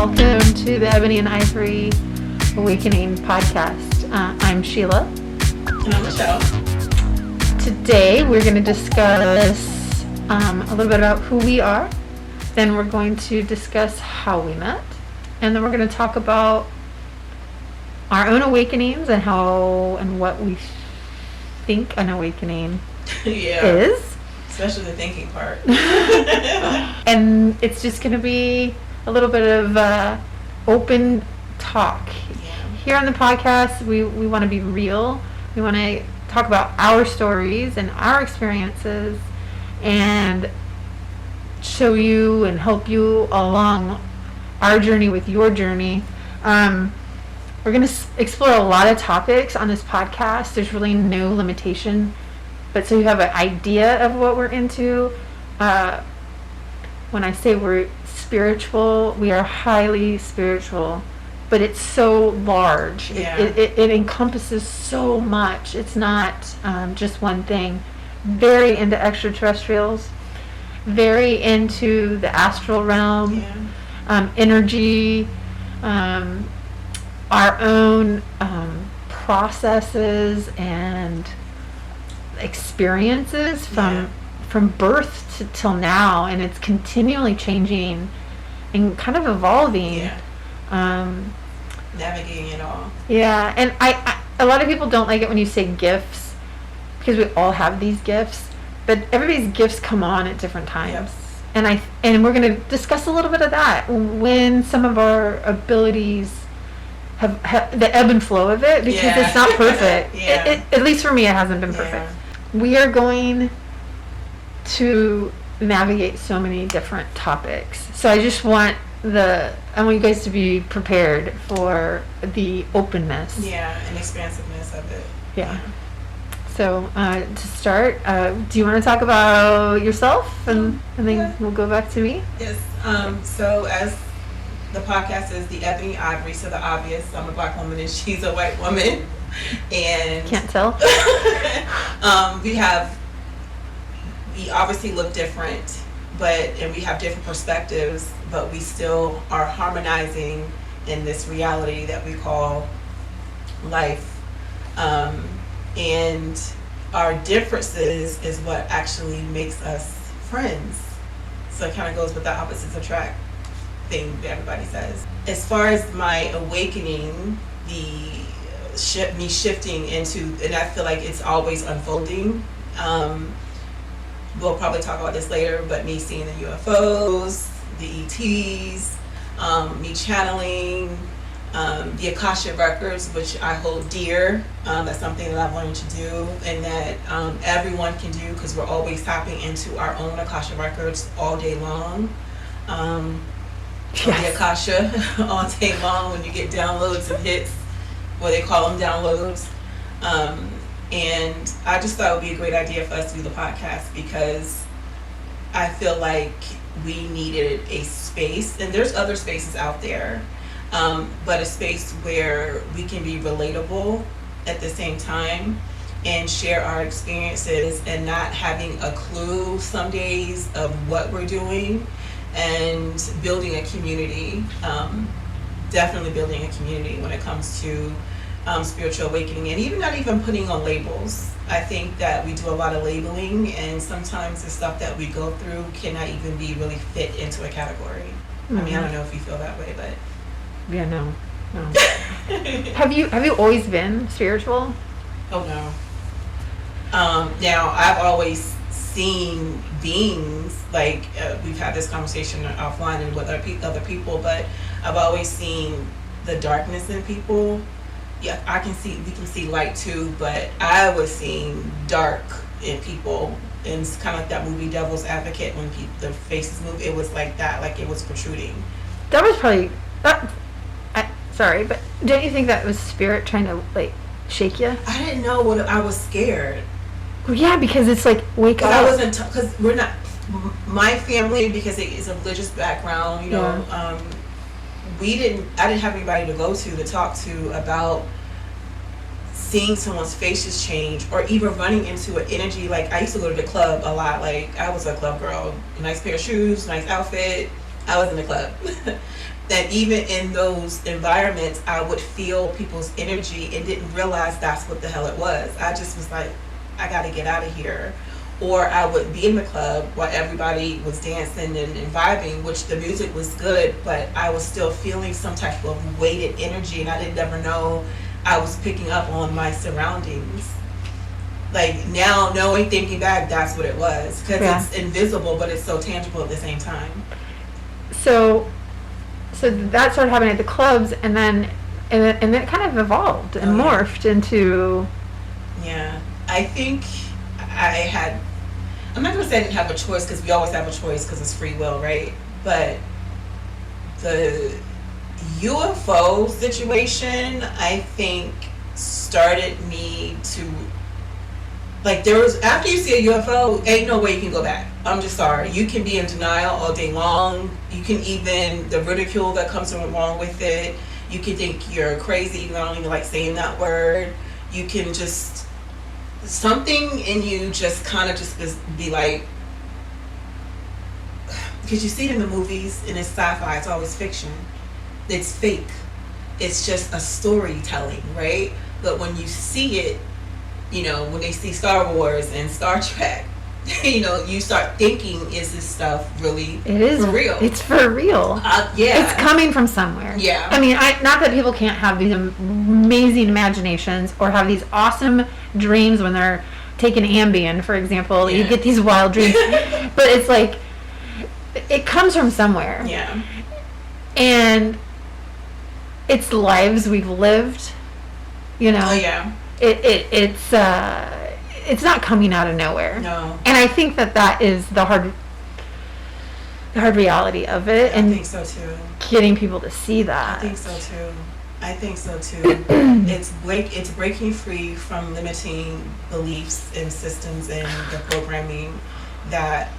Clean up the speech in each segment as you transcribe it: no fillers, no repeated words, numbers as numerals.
welcome to the Ebony and Ivory Awakening podcast. I'm Sheila. And I'm LaChele. Today we're going to discuss a little bit about who we are. Then we're going to discuss how we met. And then we're going to talk about our own awakenings and how and what we think an awakening is. Especially the thinking part. And it's just going to be a little bit of open talk. Here on the podcast, we want to be real. We want to talk about our stories and our experiences and show you and help you along our journey with your journey. We're going to explore a lot of topics on this podcast. There's really no limitation, but so you have an idea of what we're into. When I say we're spiritual, we are highly spiritual, but it's so large. It encompasses so much. It's not just one thing. Very into extraterrestrials, very into the astral realm, energy, our own processes and experiences from birth till now, and it's continually changing and kind of evolving. Navigating it all. Yeah, and I a lot of people don't like it when you say gifts, because we all have these gifts, but everybody's gifts come on at different times. Yep. And we're going to discuss a little bit of that, when some of our abilities have the ebb and flow of it, because it's not perfect. At least for me, it hasn't been perfect. We are going to navigate so many different topics. So I want you guys to be prepared for the openness. And expansiveness of it. So to start, do you want to talk about yourself and then we'll go back to me? Yes. So as the podcast is the Ebony Ivory, so the obvious, I'm a black woman and she's a white woman. And can't tell. We obviously look different, and we have different perspectives, but we still are harmonizing in this reality that we call life. And our differences is what actually makes us friends. So it kind of goes with the opposites attract thing that everybody says. As far as my awakening, me shifting into, and I feel like it's always unfolding. We'll probably talk about this later, but me seeing the UFOs, the ETs, me channeling, the Akasha records, which I hold dear. That's something that I've learned to do, and that everyone can do, because we're always tapping into our own Akasha records all day long. The Akasha all day long, when you get downloads and hits, what they call them, downloads. And I just thought it would be a great idea for us to do the podcast, because I feel like we needed a space, and there's other spaces out there, but a space where we can be relatable at the same time and share our experiences, and not having a clue some days of what we're doing, and building a community, definitely building a community when it comes to spiritual awakening, and even not even putting on labels. I think that we do a lot of labeling, and sometimes the stuff that we go through cannot even be really fit into a category. I mean, I don't know if you feel that way, but no. Have you always been spiritual? Oh no. Now I've always seen beings, like we've had this conversation offline and with other people, but I've always seen the darkness in people. Yeah, we can see light too, but I was seeing dark in people, and it's kind of like that movie Devil's Advocate, when the faces move, it was like that, like it was protruding. That was probably, sorry, but don't you think that was spirit trying to like shake you? I didn't know what, I was scared. Well, yeah, because it's like, wake up. I wasn't, because we're not, my family, because it is a religious background, I didn't have anybody to go to talk to about seeing someone's faces change, or even running into an energy. Like, I used to go to the club a lot. Like, I was a club girl, nice pair of shoes, nice outfit, I was in the club. That even in those environments, I would feel people's energy and didn't realize that's what the hell it was. I just was like, I got to get out of here. Or I would be in the club while everybody was dancing and vibing, which the music was good, but I was still feeling some type of weighted energy, and I didn't ever know I was picking up on my surroundings. Like now, knowing, thinking back, that's what it was, because it's invisible, but it's so tangible at the same time. So that started happening at the clubs, and then it kind of evolved and morphed into. Yeah, I think I'm not gonna say I didn't have a choice, because we always have a choice because it's free will, right? But the UFO situation, I think, started me to, like, there was, after you see a UFO, ain't no way you can go back. I'm just sorry. You can be in denial all day long. You can even, the ridicule that comes along with it, you can think you're crazy, even though I don't even like saying that word. You can just, something in you just kind of just be like, because you see it in the movies, and it's sci-fi, it's always fiction. It's fake. It's just a storytelling, right? But when you see it, you know, when they see Star Wars and Star Trek, you know, you start thinking, is this stuff really for real? It's for real. Yeah. It's coming from somewhere. Yeah. I mean, not that people can't have these amazing imaginations or have these awesome dreams when they're taking Ambien, for example. You get these wild dreams. But it's like, it comes from somewhere. Yeah. And it's lives we've lived, you know. Oh, yeah. It's not coming out of nowhere. No. And I think that is the hard reality of it. I think so too. Getting people to see that. I think so too. It's breaking free from limiting beliefs and systems and the programming that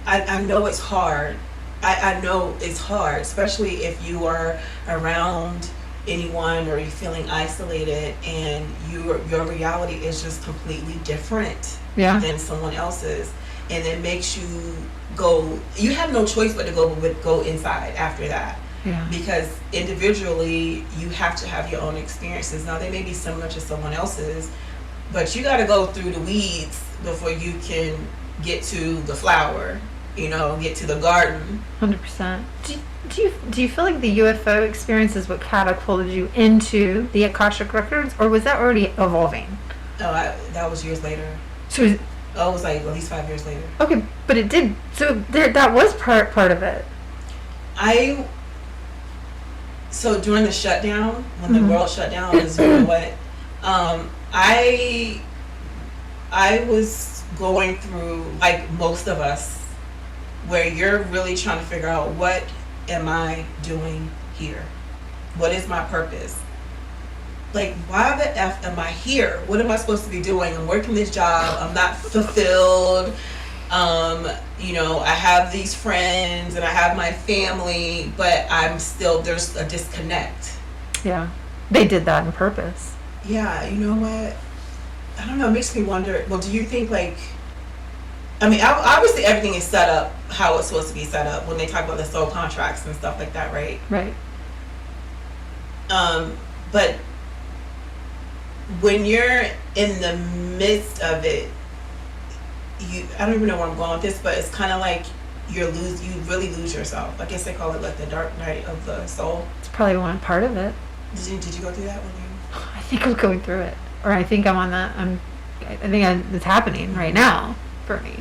I know it's hard. I know it's hard, especially if you are around anyone or you're feeling isolated and your reality is just completely different than someone else's, and it makes you go, you have no choice but to go inside after that. Because individually you have to have your own experiences. Now they may be similar to someone else's, but you got to go through the weeds before you can get to the flower, you know, get to the garden. 100%. Do you feel like the UFO experience is what catapulted you into the Akashic Records, or was that already evolving? Oh, that was years later. So it was like at least 5 years later. Okay, but it did. So that was part of it. So during the shutdown, when the world shut down, it was really wet. I was going through, like most of us, where you're really trying to figure out, what am I doing here? What is my purpose? Like, why the F am I here? What am I supposed to be doing? I'm working this job. I'm not fulfilled. You know, I have these friends and I have my family, but I'm still, there's a disconnect. Yeah. They did that on purpose. Yeah, you know what? I don't know, it makes me wonder, well, do you think, like, I mean, obviously everything is set up how it's supposed to be set up when they talk about the soul contracts and stuff like that, right? Right. But when you're in the midst of it, I don't even know where I'm going with this, but it's kind of like you really lose yourself. I guess they call it like the dark night of the soul. It's probably one part of it. Did you go through that when you? I think I'm going through it, or I think I'm on that. I think it's happening right now for me,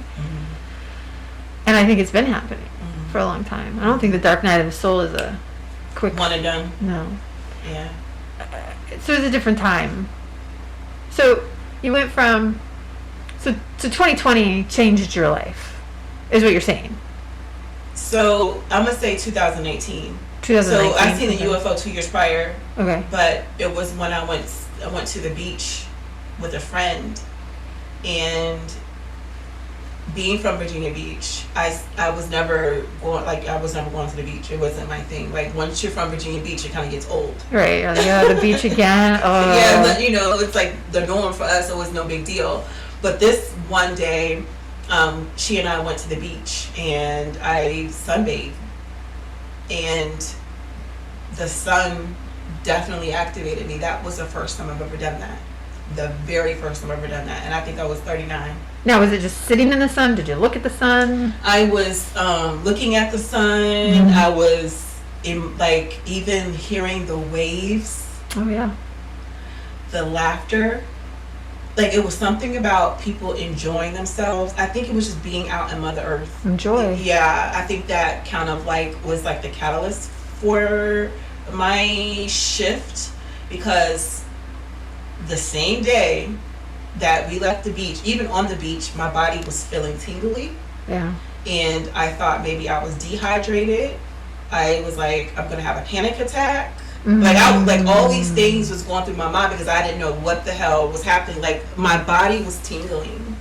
and I think it's been happening for a long time. I don't think the dark night of the soul is a quick one and done. No. Yeah. So it's a different time. So you went from, so 2020 changed your life, is what you're saying. So I'm gonna say 2018. 2019. So I seen the UFO 2 years prior. Okay. But it was when I went to the beach with a friend, and being from Virginia Beach, I was never going to the beach. It wasn't my thing. Like, once you're from Virginia Beach, it kind of gets old. Right. Yeah, the beach again. Oh. Yeah, but, you know, it's like the norm for us. It was no big deal. But this one day, she and I went to the beach and I sunbathed, and the sun definitely activated me. That was the first time I've ever done that. The very first time I've ever done that. And I think I was 39. Now, was it just sitting in the sun? Did you look at the sun? I was looking at the sun. I was even hearing the waves. Oh, yeah. The laughter. Like, it was something about people enjoying themselves. I think it was just being out in Mother Earth. Enjoy. Yeah, I think that kind of was the catalyst for my shift, because the same day that we left the beach, even on the beach, my body was feeling tingly. Yeah. And I thought maybe I was dehydrated. I was like, I'm going to have a panic attack. All these things was going through my mind because I didn't know what the hell was happening. Like, my body was tingling.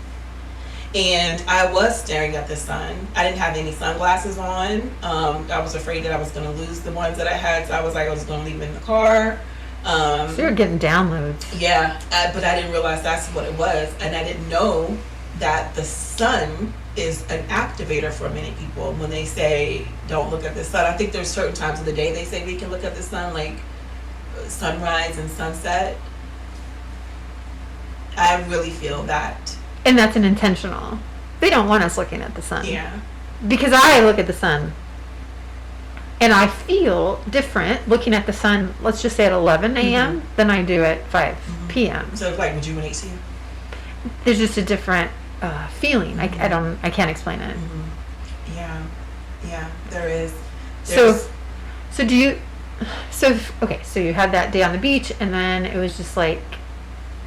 And I was staring at the sun. I didn't have any sunglasses on. I was afraid that I was going to lose the ones that I had. So I was going to leave them in the car. So you were getting downloads. Yeah, but I didn't realize that's what it was. And I didn't know that the sun is an activator for many people. When they say, don't look at the sun, I think there's certain times of the day they say we can look at the sun, like sunrise and sunset. I really feel that. And that's an intentional. They don't want us looking at the sun. Yeah. Because I look at the sun and I feel different looking at the sun, let's just say at 11 a.m. than I do at 5 p.m. So it rejuvenates you? There's just a different feeling. I can't explain it. Yeah, there is. So you had that day on the beach, and then it was just like,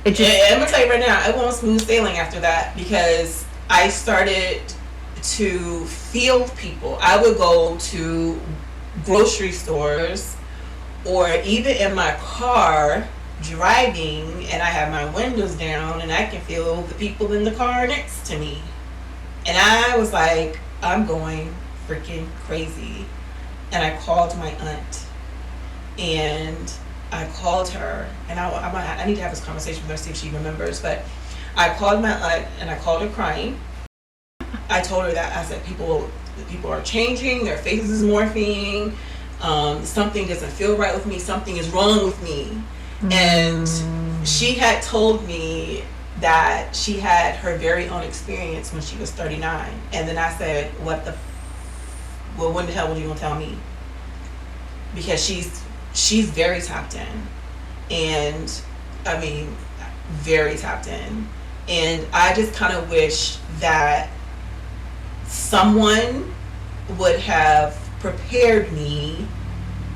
I'm gonna tell you right now, I went on smooth sailing after that, because I started to feel people. I would go to grocery stores, or even in my car driving, and I have my windows down, and I can feel the people in the car next to me. And I was like, I'm going freaking crazy. And I called my aunt, and I called her, and I need to have this conversation with her, see if she remembers, but I called my aunt, and I called her crying. I told her that, I said, people are changing, their faces is morphing, something doesn't feel right with me, something is wrong with me. And she had told me that she had her very own experience when she was 39. And then I said, well, when the hell were you gonna tell me? Because she's very tapped in. And I mean, very tapped in. And I just kind of wish that someone would have prepared me,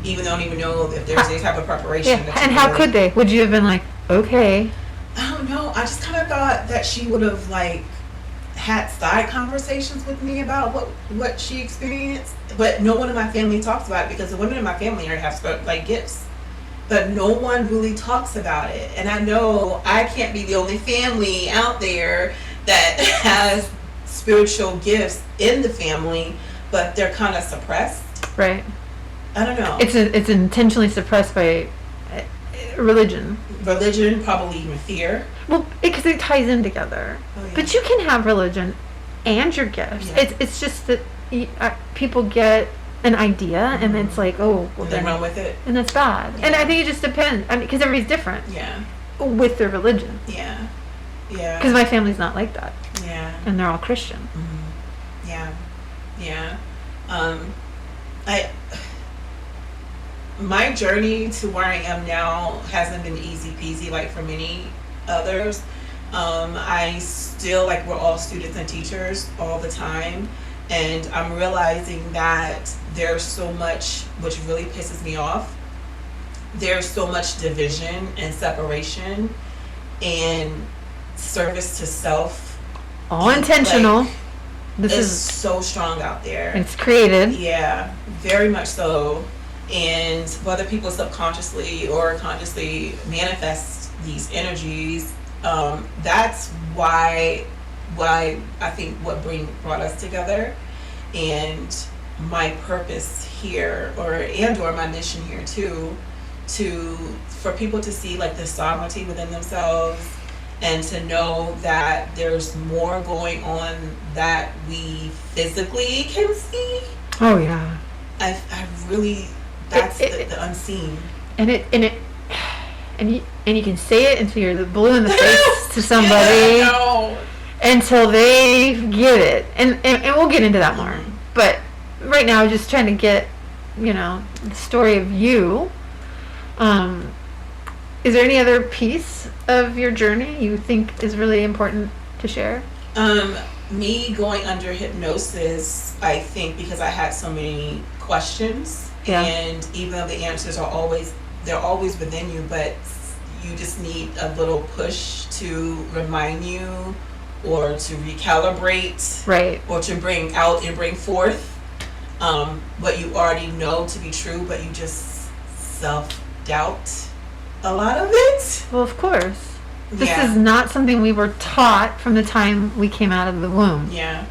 even though I don't even know if there's any type of preparation. Yeah. And how could they? Would you have been like, okay? I don't know. I just kind of thought that she would have had side conversations with me about what she experienced, but no one in my family talks about it, because the women in my family have gifts, but no one really talks about it. And I know I can't be the only family out there that has spiritual gifts in the family, but they're kind of suppressed. Right. I don't know. It's intentionally suppressed by religion. Religion, probably even fear. Well, because it ties in together. Oh, yeah. But you can have religion and your gifts. Yeah. It's just that people get an idea, and it's like, oh, well, they run with it, and that's bad. Yeah. And I think it just depends. I mean, because everybody's different. Yeah. With their religion. Yeah. Yeah. Because my family's not like that. Yeah. And they're all Christian. Mm-hmm. Yeah. Yeah. My journey to where I am now hasn't been easy peasy like for many others. I still, we're all students and teachers all the time, and I'm realizing that there's so much, which really pisses me off, there's so much division and separation and service to self. All intentional. This is so strong out there. It's created. Yeah, very much so. And whether people subconsciously or consciously manifest these energies, that's why I think what brought us together, and my purpose here, or my mission here too, for people to see the sovereignty within themselves, and to know that there's more going on that we physically can see. Oh yeah. I really, that's the unseen. And you can say it until you're blue in the face to somebody. No. Until they get it. And we'll get into that more. Mm-hmm. But right now, just trying to get, the story of you. Is there any other piece of your journey you think is really important to share? Me going under hypnosis, I think, because I had so many questions, and even though the answers they're always within you, but you just need a little push to remind you, or to recalibrate, right, or to bring out and bring forth what you already know to be true, but you just self-doubt a lot of it. Well, of course. This is not something we were taught from the time we came out of the womb. Yeah.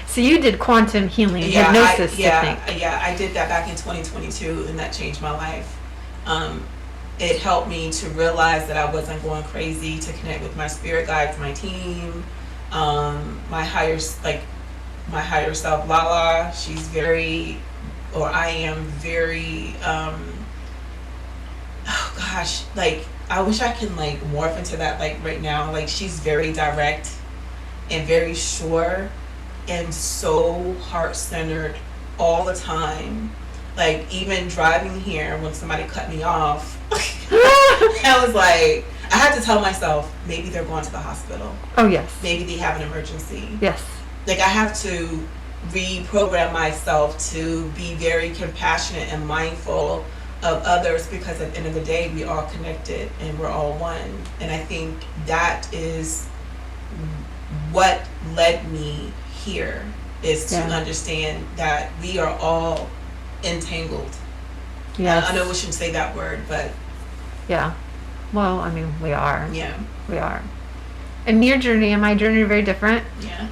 So you did quantum healing, hypnosis technique. I did that back in 2022, and that changed my life. It helped me to realize that I wasn't going crazy, to connect with my spirit guides, my team, my higher self, Lala. She's I am very, oh gosh, like, I wish I could like morph into that like right now. Like, she's very direct and very sure and so heart-centered all the time. Like, even driving here, when somebody cut me off, I was like, I had to tell myself, maybe they're going to the hospital. Oh, yes. Maybe they have an emergency. Yes. Like, I have to reprogram myself to be very compassionate and mindful of others, because at the end of the day, we are connected and we're all one. And I think that is what led me here, is to understand that we are all entangled. Yes. I know we shouldn't say that word, but yeah. Well, I mean, we are. Yeah. We are. And your journey and my journey are very different. Yeah.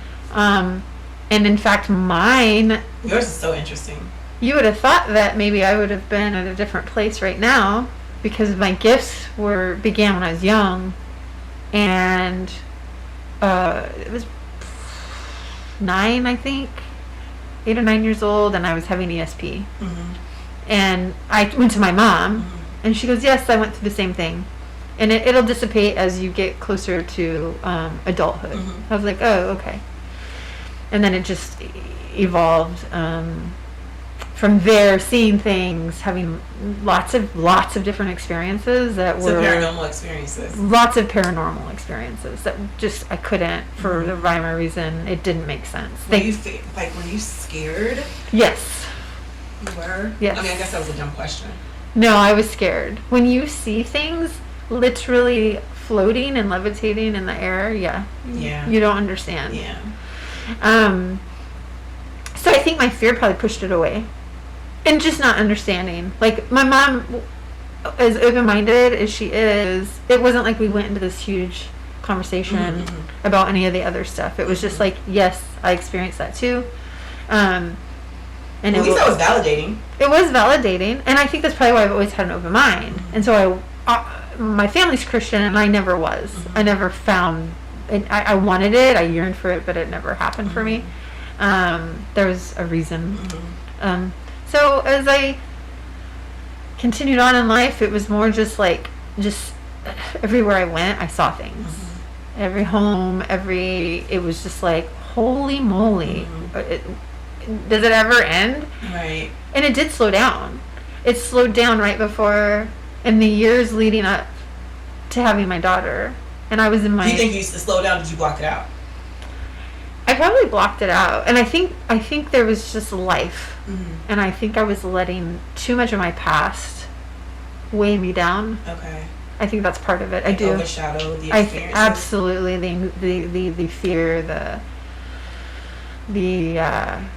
And in fact, mine. Yours is so interesting. You would have thought that maybe I would have been at a different place right now, because my gifts began when I was young, and it was 9, I think, 8 or 9 years old, and I was having ESP. Mm-hmm. And I went to my mom, and she goes, yes, I went through the same thing. And it'll dissipate as you get closer to adulthood. I was like, oh, okay. And then it just evolved from there, seeing things, having lots of different experiences that were paranormal experiences. Lots of paranormal experiences that just I couldn't, for the rhyme or reason, it didn't make sense. Were you scared? Yes. You were? Yes. I mean, I guess that was a dumb question. No, I was scared. When you see things literally floating and levitating in the air, you don't understand. Yeah. So I think my fear probably pushed it away. And just not understanding. Like, my mom, as open-minded as she is, it wasn't like we went into this huge conversation about any of the other stuff. It was just like, yes, I experienced that too. And at least that was validating. It was validating, and I think that's probably why I've always had an open mind. And so my family's Christian, and I never was. I never found, and I wanted it, I yearned for it, but it never happened for me. There was a reason. So as I continued on in life, it was more just everywhere I went, I saw things. Every home, it was just like, holy moly. Does it ever end? Right. And it did slow down. It slowed down right before, in the years leading up to having my daughter. And I was in my... Do you think you used to slow down? Did you block it out? I probably blocked it out. And I think there was just life. And I think I was letting too much of my past weigh me down. Okay. I think that's part of it. I do. Overshadow the experiences. Absolutely. The fear, the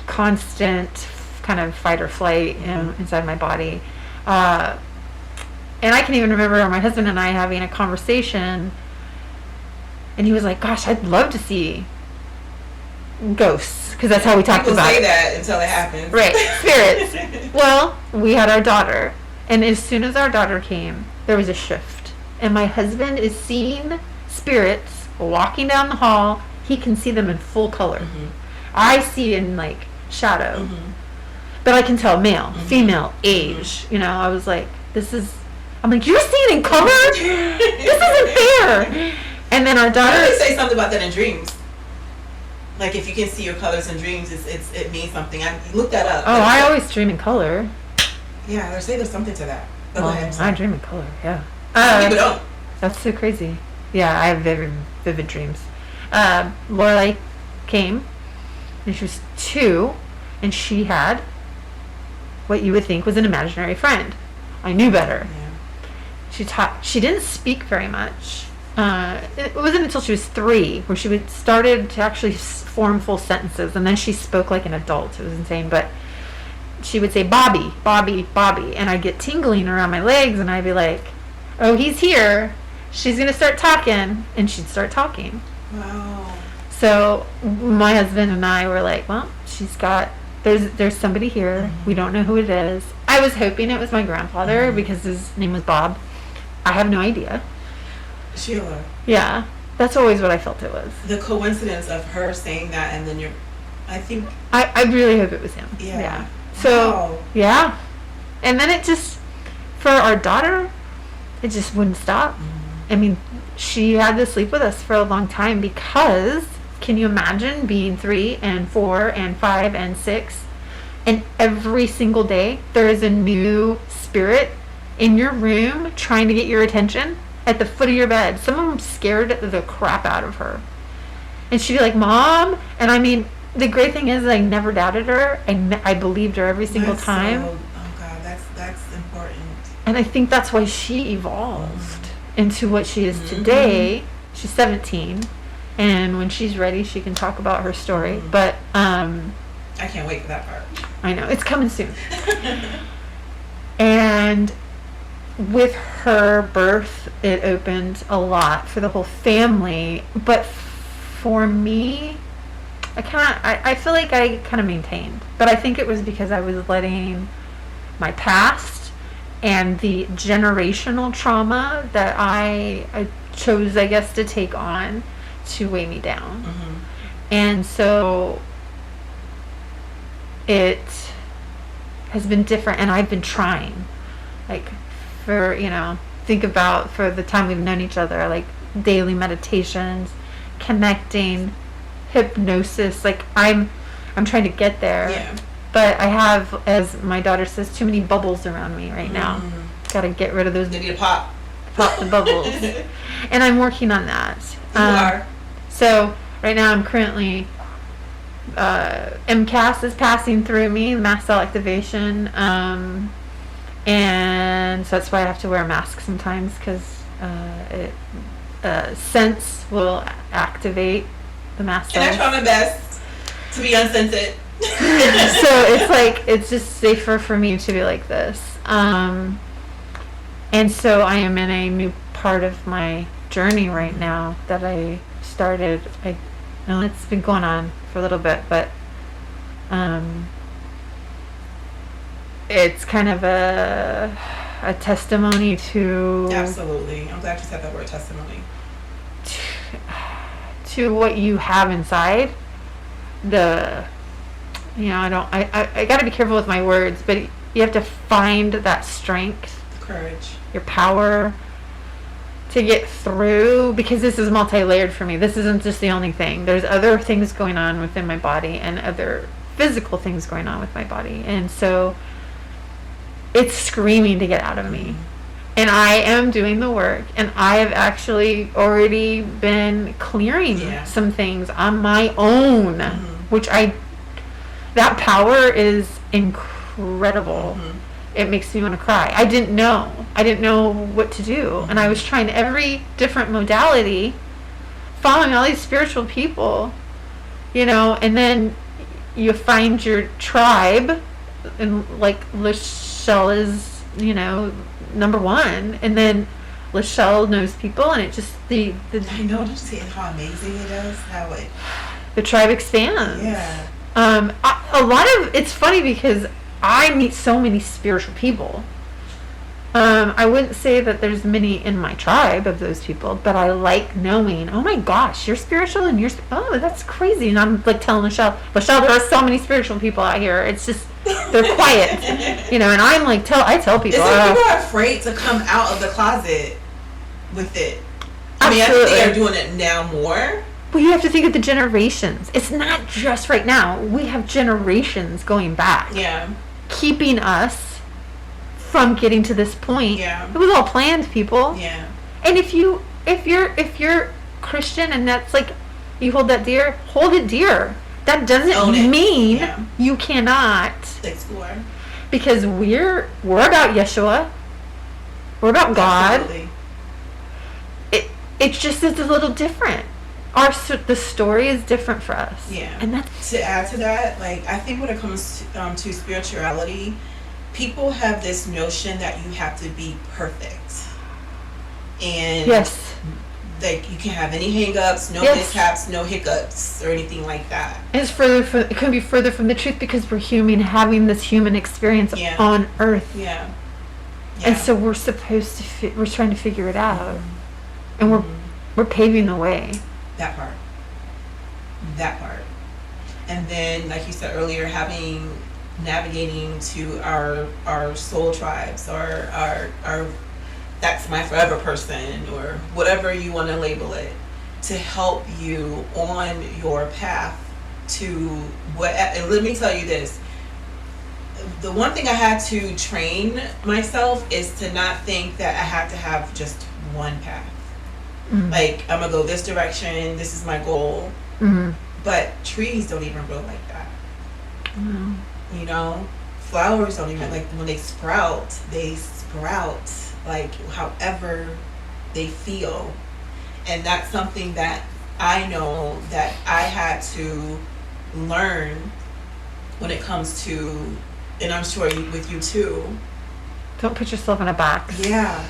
constant kind of fight or flight inside my body. And I can even remember my husband and I having a conversation, and he was like, gosh, I'd love to see ghosts, because that's how we talked People about say it. that until it happens. Right, spirits. Well, we had our daughter, and as soon as our daughter came, there was a shift. And my husband is seeing spirits walking down the hall. He can see them in full color. I see in like shadow. Mm-hmm. But I can tell male, Mm-hmm. female, age. You know, I was like, I'm like, you're seeing in color? This isn't fair. And then our daughter. They say something about that in dreams. Like if you can see your colors in dreams, it means something. I looked that up. Oh, I always dream in color. Yeah, they say there's something to that. But go ahead. I dream in color, yeah. Some people don't. That's so crazy. Yeah, I have very vivid dreams. Lorelai came, and she was 2, and she had what you would think was an imaginary friend. I knew better. Yeah. She didn't speak very much. It wasn't until she was 3 where she started to actually form full sentences, and then she spoke like an adult. It was insane, but she would say, Bobby, Bobby, Bobby, and I'd get tingling around my legs, and I'd be like, oh, he's here. She's going to start talking, and she'd start talking. Wow. So my husband and I were like, well, there's somebody here. Mm-hmm. We don't know who it is. I was hoping it was my grandfather Mm-hmm. because his name was Bob. I have no idea. Sheila. Yeah, that's always what I felt it was. The coincidence of her saying that and then I think. I really hope it was him. Yeah. So, wow. yeah. And then it just, for our daughter, it just wouldn't stop. Mm-hmm. I mean, she had to sleep with us for a long time because, can you imagine being 3 and 4 and 5 and 6, and every single day there is a new spirit in your room trying to get your attention at the foot of your bed. Some of them scared the crap out of her. And she'd be like, Mom, and I mean, the great thing is I never doubted her. I believed her every single time. Oh God, that's important. And I think that's why she evolved into what she is today. She's 17, and when she's ready, she can talk about her story. But I can't wait for that part. I know it's coming soon. And with her birth, it opened a lot for the whole family. But for me, I feel like I kind of maintained. But I think it was because I was letting my past and the generational trauma that I chose, I guess, to take on to weigh me down. Mm-hmm. And so it has been different, and I've been trying, like, think about for the time we've known each other, like daily meditations, connecting, hypnosis, like I'm trying to get there. Yeah. But I have, as my daughter says, too many bubbles around me right now. Mm-hmm. Got to get rid of those. They need to pop. Pop the bubbles. And I'm working on that. You are. So right now I'm currently, MCAS is passing through me, mast cell activation. And so that's why I have to wear a mask sometimes, because sense will activate the mast cells. And I try my best to be unscented. So it's like, it's just safer for me to be like this. And so I am in a new part of my journey right now that I started. It's been going on for a little bit, but it's kind of a testimony to... Absolutely. I'm glad you said that word, testimony. To what you have inside. I got to be careful with my words, but you have to find that strength, Courage, your power to get through, because this is multi-layered for me. This isn't just the only thing. There's other things going on within my body and other physical things going on with my body, and so it's screaming to get out of me. And I am doing the work, and I have actually already been clearing some things on my own, which that power is incredible. It makes me want to cry. I didn't know what to do, and I was trying every different modality, following all these spiritual people, and then you find your tribe, and like LaChele is, number one, and then LaChele knows people, and it just I know, don't you see how amazing it is? How the tribe expands. Yeah. A lot of it's funny because I meet so many spiritual people. I wouldn't say that there's many in my tribe of those people, but I like knowing, oh my gosh, you're spiritual and oh, that's crazy. And I'm like telling LaChele, there are so many spiritual people out here. It's just, they're quiet, and I'm like, I tell people. It's like people are afraid to come out of the closet with it. I mean, I think they're doing it now more. Well, you have to think of the generations. It's not just right now. We have generations going back. Yeah. Keeping us from getting to this point. Yeah. It was all planned, people. Yeah. And if you're Christian and that's like you hold that dear, hold it dear. That doesn't mean you cannot explore. Because we're about Yeshua. We're about God. Absolutely. It's just it's a little different. The story is different for us. Yeah. And that's to add to that, like I think when it comes to spirituality, people have this notion that you have to be perfect, and yes, like you can't have any hang-ups, no mishaps, no hiccups, or anything like that. And it's it couldn't be further from the truth because we're human, having this human experience on Earth. Yeah. And so we're supposed to. We're trying to figure it out, and we're paving the way. That part. And then, like you said earlier, navigating to our soul tribes, or our that's my forever person, or whatever you want to label it, to help you on your path to what. And let me tell you this: the one thing I had to train myself is to not think that I have to have just one path. Mm-hmm. Like, I'm gonna go this direction, this is my goal. Mm-hmm. But trees don't even grow like that. Mm-hmm. Flowers don't even, like, when they sprout like however they feel. And that's something that I know that I had to learn when it comes to, and I'm sure with you too. Don't put yourself in a box. Yeah.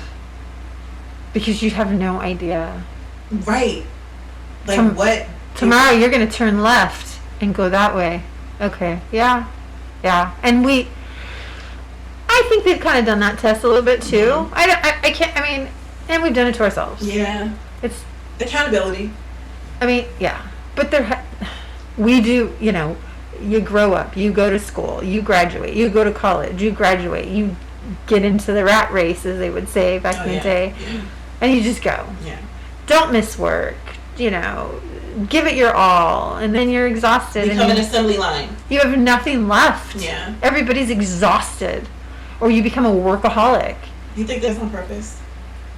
Because you have no idea. Right. Like what? Tomorrow you're going to turn left and go that way. Okay. Yeah. Yeah. And I think they've kind of done that test a little bit too. Mm-hmm. I can't, and we've done it to ourselves. Yeah. It's accountability. Yeah. But we do, you grow up, you go to school, you graduate, you go to college, you graduate, you get into the rat race, as they would say back in the day. Yeah. And you just go. Yeah. Don't miss work. Give it your all, and then you're exhausted. Become an assembly line. You have nothing left. Yeah. Everybody's exhausted, or you become a workaholic. You think that's on purpose?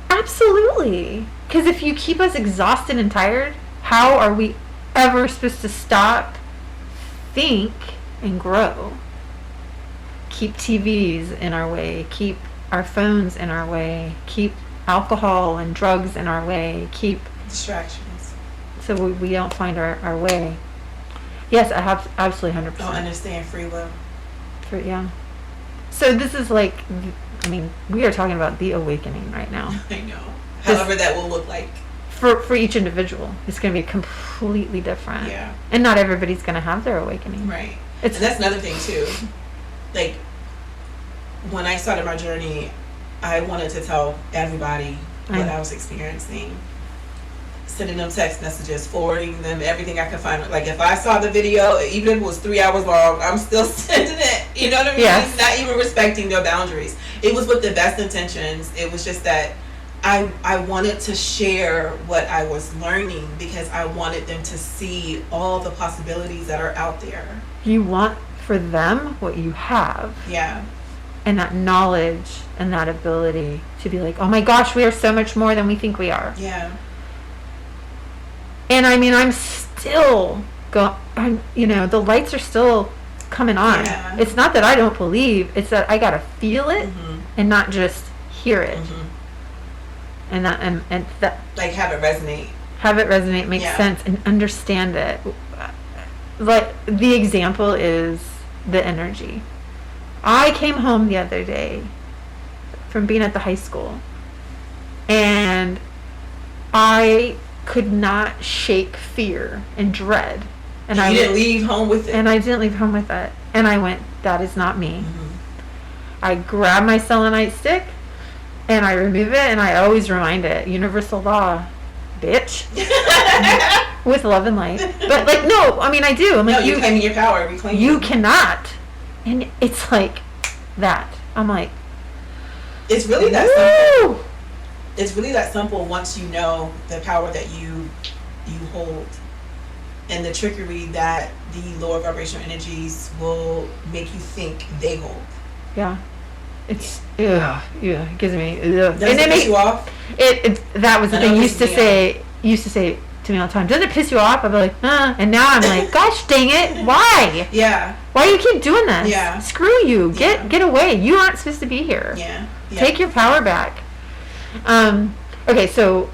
Absolutely. Because if you keep us exhausted and tired, how are we ever supposed to stop, think, and grow? Keep TVs in our way. Keep our phones in our way. Keep alcohol and drugs in our way. Keep distractions, so we don't find our way. Yes, I have absolutely 100%. Don't understand free will. So this is like, we are talking about the awakening right now. I know. However that will look like. For each individual, it's going to be completely different. Yeah. And not everybody's going to have their awakening. Right. And that's another thing too. Like, when I started my journey, I wanted to tell everybody what I was experiencing. Sending them text messages, forwarding them everything I could find. Like, if I saw the video, even if it was 3 hours long, I'm still sending it. You know what I mean? Yes. Not even respecting their boundaries. It was with the best intentions. It was just that I wanted to share what I was learning because I wanted them to see all the possibilities that are out there. You want for them what you have. Yeah. And that knowledge and that ability to be like, oh my gosh, we are so much more than we think we are. Yeah. And I'm still the lights are still coming on. Yeah. It's not that I don't believe, it's that I gotta feel it and not just hear it. And that like have it resonate, make sense, and understand it. Like, the example is the energy. I came home the other day from being at the high school, and I could not shake fear and dread. And you didn't leave home with it. And I didn't leave home with it. And I went, that is not me. I grabbed my selenite stick, and I remove it, and I always remind it, universal law, bitch. With love and light. But, like, no, I mean, I do. I'm like, no, you're claiming your power. Reclaiming. You cannot. And it's like that. I'm like, it's really that woo! simple. It's really that simple once you know the power that you hold and the trickery that the lower vibrational energies will make you think they hold. Yeah. It's, yeah, it gives me, ugh. Does it piss you off? That was the thing you used to say to me all the time. Doesn't it piss you off? I'd be like, and now I'm like, gosh dang it, why? Yeah. Why do you keep doing this? Yeah. Screw you. Get away. You aren't supposed to be here. Yeah. Take your power back. Okay, so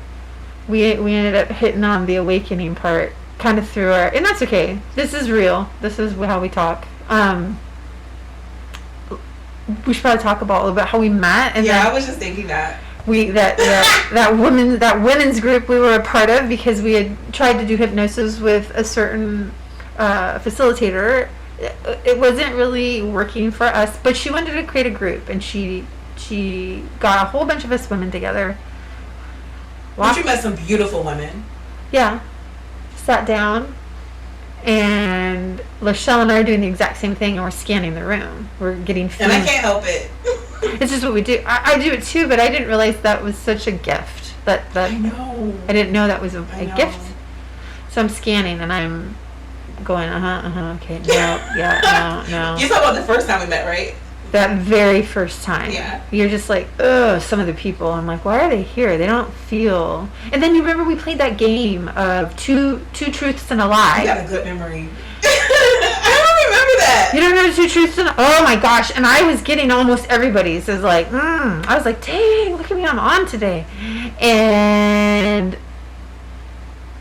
we ended up hitting on the awakening part kind of through our, and that's okay. This is real. This is how we talk. We should probably talk about a little bit how we met. And I was just thinking that. That women's group we were a part of because we had tried to do hypnosis with a certain facilitator. It wasn't really working for us, but she wanted to create a group, and she got a whole bunch of us women together. But you met some beautiful women. Yeah. Sat down, and LaChele and I are doing the exact same thing, and we're scanning the room. We're getting food. And I can't help it. It's just what we do. I do it too, but I didn't realize that was such a gift. That I know. I didn't know that was a gift. So I'm scanning, and I'm going, okay, no. You're talking about the first time we met, right? That very first time. Yeah. You're just like, ugh, some of the people. I'm like, why are they here? They don't feel. And then you remember we played that game of two truths and a lie. You got a good memory. I don't remember that. You don't remember two truths and oh my gosh. And I was getting almost everybody's. It was like, I was like, dang, look at me, I'm on today. And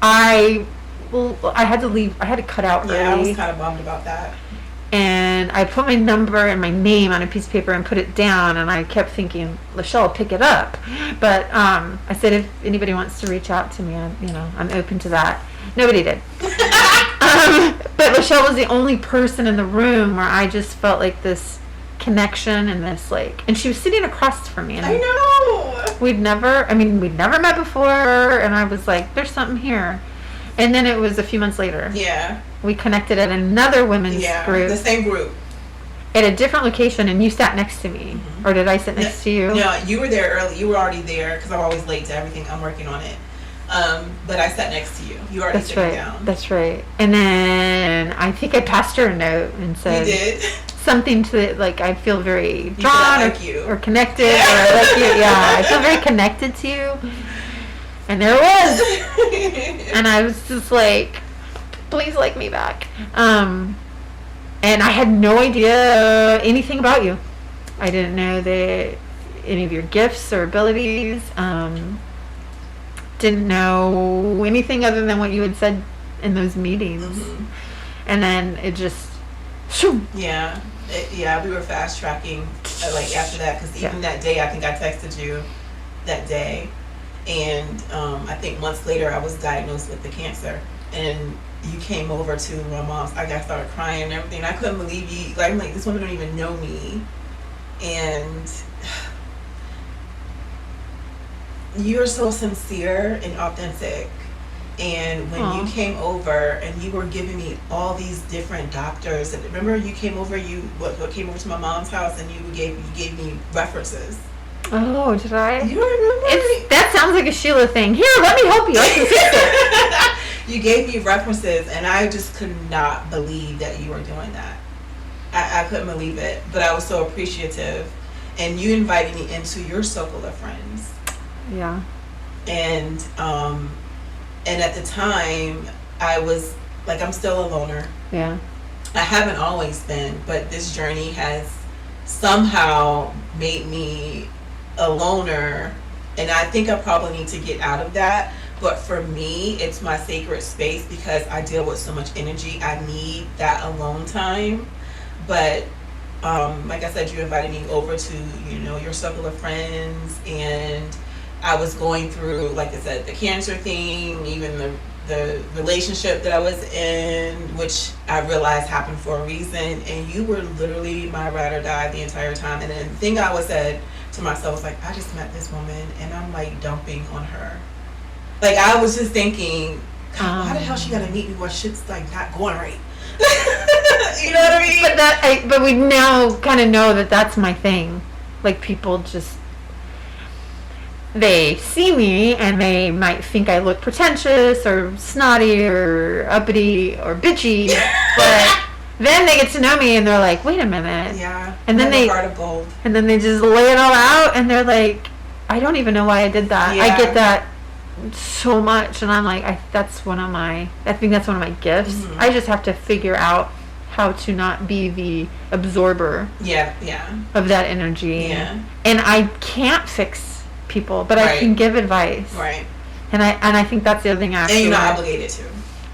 I had to leave. I had to cut out early. Yeah, I was kind of bummed about that. And I put my number and my name on a piece of paper and put it down, and I kept thinking, LaChele, pick it up. But I said, if anybody wants to reach out to me, I'm open to that. Nobody did. But LaChele was the only person in the room where I just felt like this connection and this and she was sitting across from me. And I know. We'd never met before, and I was like, there's something here. And then it was a few months later. Yeah. We connected at another women's group. The same group. At a different location, and you sat next to me. Mm-hmm. Or did I sit next to you? No, you were there early. You were already there because I'm always late to everything. I'm working on it. But I sat next to you. You already sat down. That's right. And then I think I passed her a note and said you did. Something to like I feel very drawn or connected or I like you. Yeah, I feel very connected to you. And there it was. And I was just like, please like me back. And I had no idea anything about you. I didn't know any of your gifts or abilities. Didn't know anything other than what you had said in those meetings. Mm-hmm. And then it just, shoo. Yeah. We were fast tracking after that because even that day, I think I texted you that day. And I think months later, I was diagnosed with the cancer. And you came over to my mom's. I started crying and everything. I couldn't believe you. I'm like, this woman don't even know me. And you're so sincere and authentic. And when you came over and you were giving me all these different doctors, and remember you came over, what came over to my mom's house and you gave me references. Oh, did I? You remember? That sounds like a Sheila thing. Here, let me help you. I can fix it. You gave me references, and I just could not believe that you were doing that. I couldn't believe it, but I was so appreciative. And you invited me into your circle of friends. Yeah. And at the time, I was like, I'm still a loner. Yeah. I haven't always been, but this journey has somehow made me a loner, and I think I probably need to get out of that. But for me, it's my sacred space because I deal with so much energy. I need that alone time. But like I said, you invited me over to your circle of friends, and I was going through, like I said, the cancer thing, even the the relationship that I was in, which I realized happened for a reason, and you were literally my ride or die the entire time. And then the thing I was said to myself was like, I just met this woman and I'm like dumping on her. Like, I was just thinking, God, why the hell she gotta meet me while shit's like not going right? You know what I mean? But we now kind of know that that's my thing. Like, people just, they see me and they might think I look pretentious or snotty or uppity or bitchy, but then they get to know me and they're like, wait a minute. Yeah. And then they, heart of gold. and then they just lay it all out and they're like, I don't even know why I did that. Yeah. I get that so much, and I'm like, I think that's one of my gifts. Mm-hmm. I just have to figure out how to not be the absorber Yeah. of that energy. Yeah. And I can't fix people, but Right. I can give advice. Right. And I think that's the other thing I have And to you're not learn. obligated to.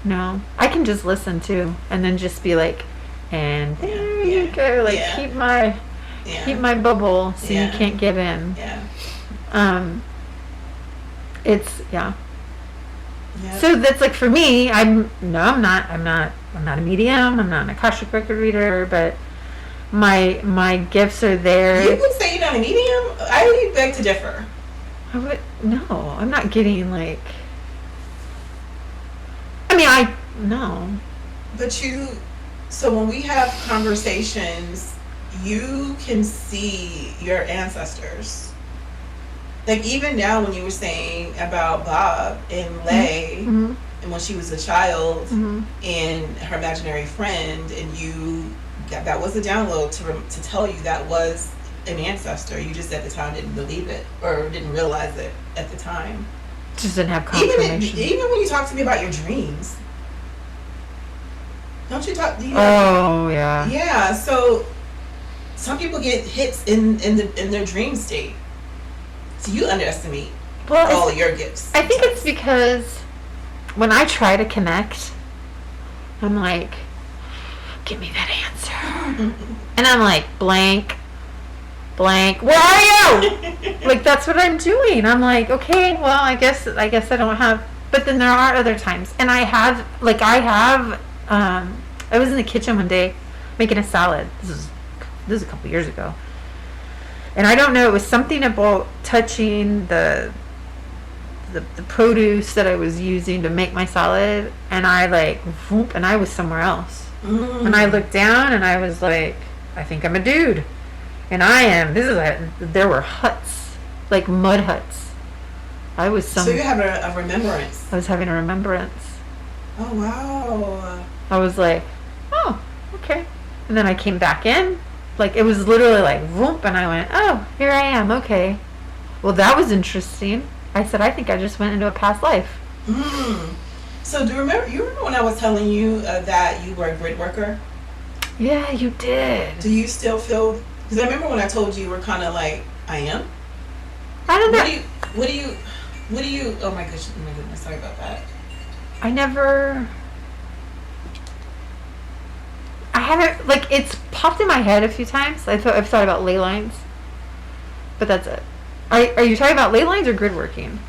No, I can just listen too, and then just be like, and there Yeah. you go, like Yeah. keep my bubble so Yeah. you can't get in. Yeah. It's yeah. Yeah. So that's like, for me, I'm not a medium, I'm not an Akashic record reader, but my gifts are there. You would say you're not a medium? I beg to differ. No, I'm not getting like, no. But so when we have conversations, you can see your ancestors. Like, even now when you were saying about Bob and Lay, Mm-hmm. and when she was a child, Mm-hmm. and her imaginary friend, and that was a download to tell you that was an ancestor. You just at the time didn't believe it or didn't realize it at the time. Just didn't have confirmation. Even when you talk to me about your dreams, don't you talk? Oh yeah. Yeah. So some people get hits in their dream state. So you underestimate all your gifts. I think it's because when I try to connect, I'm like, give me that answer. And I'm like, blank, where are you? Like, that's what I'm doing. I'm like, okay, well, I guess I don't have, but then there are other times. And I was in the kitchen one day making a salad. This is a couple years ago. And I don't know, it was something about touching the produce that I was using to make my salad, and I like, whoop, and I was somewhere else. Mm. And I looked down and I was like, I think I'm a dude. And I am. There were huts, like mud huts. So you have a remembrance. I was having a remembrance. Oh, wow. I was like, oh, okay. And then I came back in. Like, it was literally like, whoop, and I went, oh, here I am, okay. Well, that was interesting. I said, I think I just went into a past life. Mm. So you remember when I was telling you that you were a grid worker? Yeah, you did. Do you still feel, because I remember when I told you were kind of like, I am? I don't know. What do you, oh my goodness, sorry about that. I haven't, like, it's popped in my head a few times. I've thought about ley lines, but that's it. Are you talking about ley lines or grid working?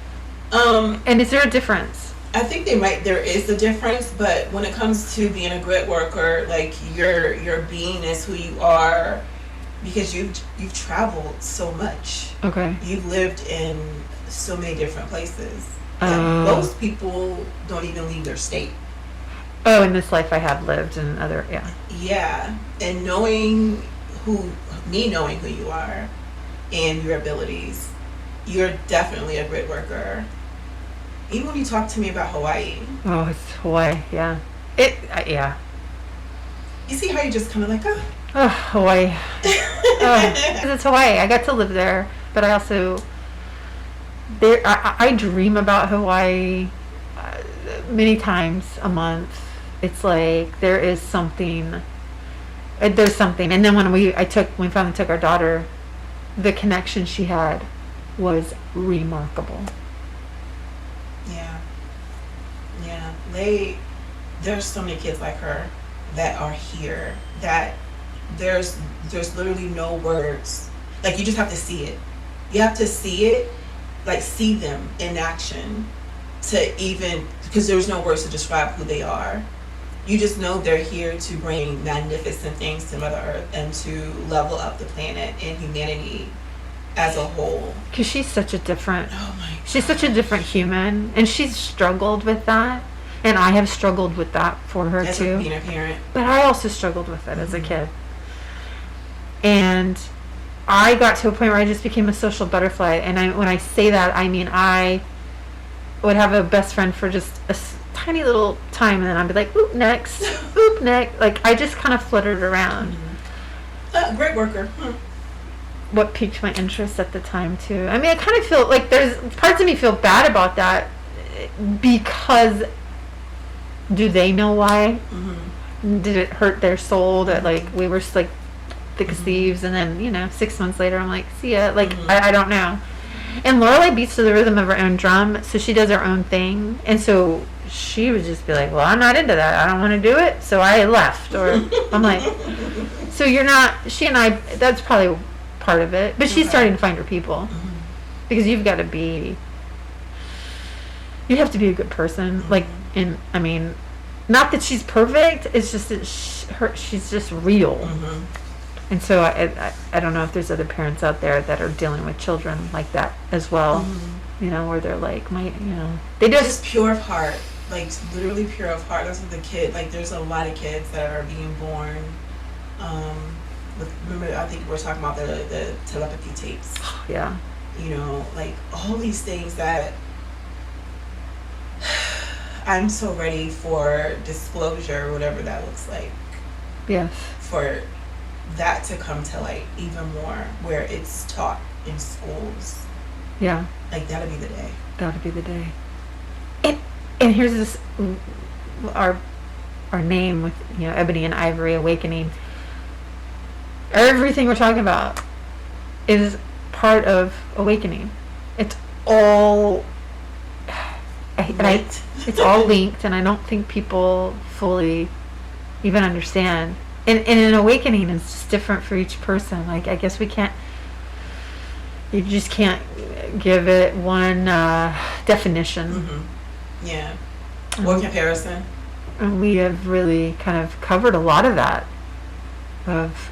And is there a difference? I think there is a difference, but when it comes to being a grid worker, like, your being is who you are, because you've traveled so much. Okay. You've lived in so many different places. And most people don't even leave their state. Oh, in this life I have lived in other, yeah. Yeah, and knowing who you are and your abilities, you're definitely a grid worker. Even when you talk to me about Hawaii. Oh, it's Hawaii, yeah. Yeah. You see how you just kind of like, Oh, Hawaii. 'Cause it's Hawaii. I got to live there, but I also, I dream about Hawaii many times a month. It's like there's something. And then when we finally took our daughter, the connection she had was remarkable. Yeah. There's so many kids like her that are here that there's literally no words. Like, you just have to see it. You have to see it, like, see them in action to even, because there's no words to describe who they are. You just know they're here to bring magnificent things to Mother Earth and to level up the planet and humanity as a whole. Because she's such a different, Oh my God. she's such a different human, and she's struggled with that, and I have struggled with that for her As too. being a parent. But I also struggled with it as a kid. And I got to a point where I just became a social butterfly. And when I say that, I mean I would have a best friend for just a tiny little time, and then I'd be like, oop, next, oop, next. Like, I just kind of fluttered around. Great worker. What piqued my interest at the time, too. I mean, I kind of feel like there's parts of me feel bad about that, because do they know why? Did it hurt their soul that, like, we were, like, thick as thieves, and then, 6 months later, I'm like, see ya. Like, I don't know. And Lorelai beats to the rhythm of her own drum, so she does her own thing. And so she would just be like, well, I'm not into that. I don't want to do it. So I left. Or I'm like, so you're not, she and I, that's probably part of it. But she's starting to find her people. Because you have to be a good person. Like, and I mean, not that she's perfect. It's just that she's just real. And so I don't know if there's other parents out there that are dealing with children like that as well, where they're like, they Just pure of heart, like literally pure of heart. That's what the kid, like there's a lot of kids that are being born, remember, I think we were talking about the telepathy tapes. Yeah. Like all these things that I'm so ready for disclosure, whatever that looks like. Yes. For that to come to light even more, where it's taught in schools. Yeah. Like that'll be the day. That'll be the day. And here's this, our name with Ebony and Ivory Awakening. Everything we're talking about is part of awakening. It's all it's all linked, and I don't think people fully even understand. And an awakening is just different for each person. Like, I guess you just can't give it one definition. Yeah. Or comparison. And we have really kind of covered a lot of that. Of,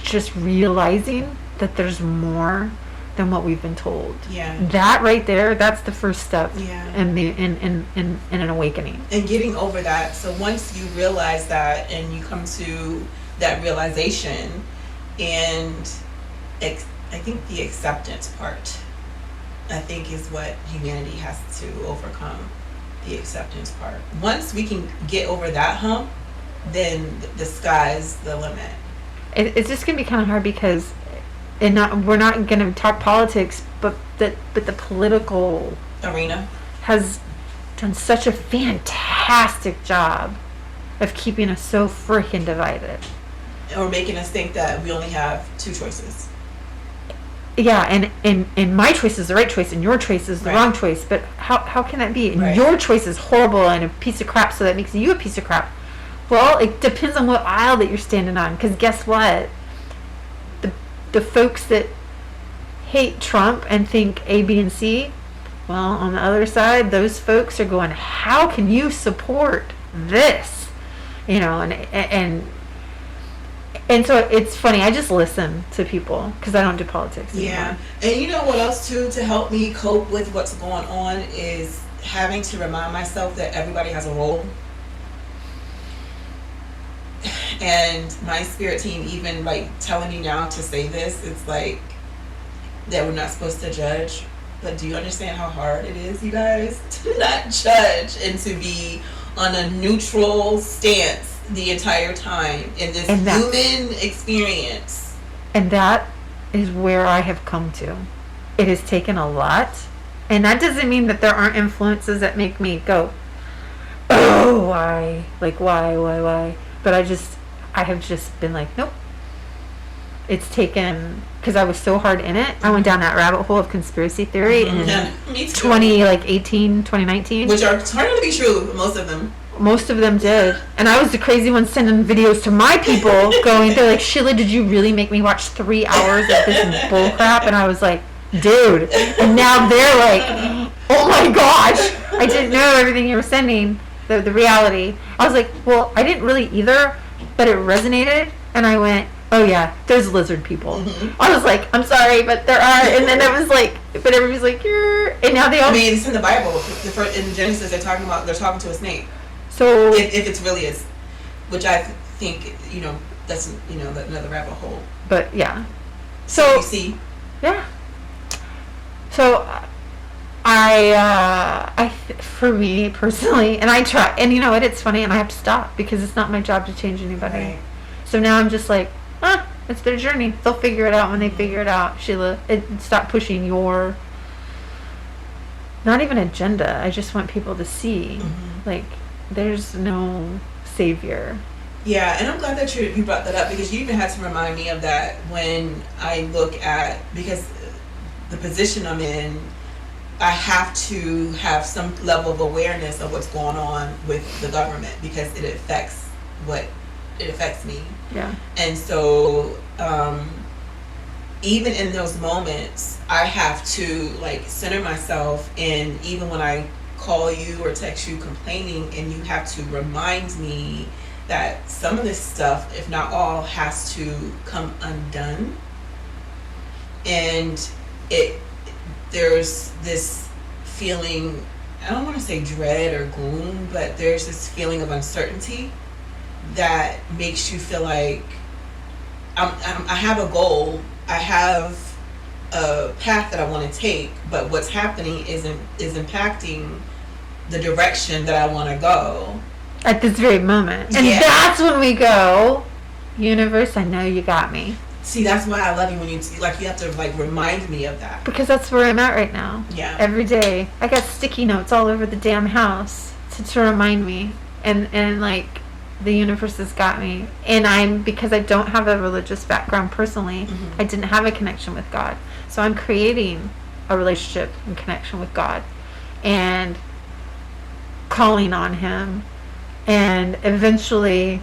just realizing that there's more than what we've been told. Yeah. That right there, that's the first step. Yeah. In an awakening. And getting over that. So once you realize that and you come to that realization, and I think the acceptance part, I think, is what humanity has to overcome. The acceptance part. Once we can get over that hump, then the sky's the limit. It's just gonna be kind of hard because we're not gonna talk politics, but the political arena has done such a fantastic job of keeping us so freaking divided, or making us think that we only have two choices. Yeah, and my choice is the right choice, and your choice is the wrong choice. But how can that be? And your choice is horrible and a piece of crap, so that makes you a piece of crap. Well, it depends on what aisle that you're standing on. Because guess what? The folks that hate Trump and think A, B, and C, well, on the other side, those folks are going, how can you support this? And so it's funny, I just listen to people because I don't do politics anymore. Yeah. And you know what else, too, to help me cope with what's going on is having to remind myself that everybody has a role. And my spirit team even, like, telling me now to say this, it's like that we're not supposed to judge. But do you understand how hard it is, you guys, to not judge and to be on a neutral stance the entire time in this human experience? And that is where I have come to. It has taken a lot, and that doesn't mean that there aren't influences that make me go, oh, why? Like, why? But I have just been like, nope. It's taken, because I was so hard in it. I went down that rabbit hole of conspiracy theory in 2019. Which are starting to be true, most of them. Most of them did. And I was the crazy one sending videos to my people going, they're like, Sheila, did you really make me watch 3 hours of this bull crap? And I was like, dude. And now they're like, oh my gosh, I didn't know everything you were sending, the reality. I was like, well, I didn't really either, but it resonated, and I went, oh yeah, there's lizard people. I was like, I'm sorry, but there are, and then it was like, but everybody's like, and now they all. I mean, it's in the Bible. In Genesis, they're talking to a snake. So if it's really is, which I think, that's another rabbit hole. But yeah, so you see, yeah. So for me personally, and I try, and you know what, it's funny, and I have to stop because it's not my job to change anybody. Right. So now I'm just like, it's their journey. They'll figure it out when they figure it out, Sheila. Stop pushing your, not even agenda. I just want people to see, like, there's no savior. Yeah, and I'm glad that you brought that up, because you even had to remind me of that when I look at, because the position I'm in, I have to have some level of awareness of what's going on with the government, because it affects me. Yeah. And so even in those moments, I have to like center myself, and even when I call you or text you complaining, and you have to remind me that some of this stuff, if not all, has to come undone. And there's this feeling, I don't want to say dread or gloom, but there's this feeling of uncertainty that makes you feel like I have a goal, I have a path that I want to take, but what's happening is impacting the direction that I want to go at this very moment. And that's when we go, universe, I know you got me. See, that's why I love you when you have to like remind me of that, because that's where I'm at right now. Yeah. Every day I got sticky notes all over the damn house to remind me, and like the universe has got me. And because I don't have a religious background personally, I didn't have a connection with God, so I'm creating a relationship and connection with God and calling on him. And eventually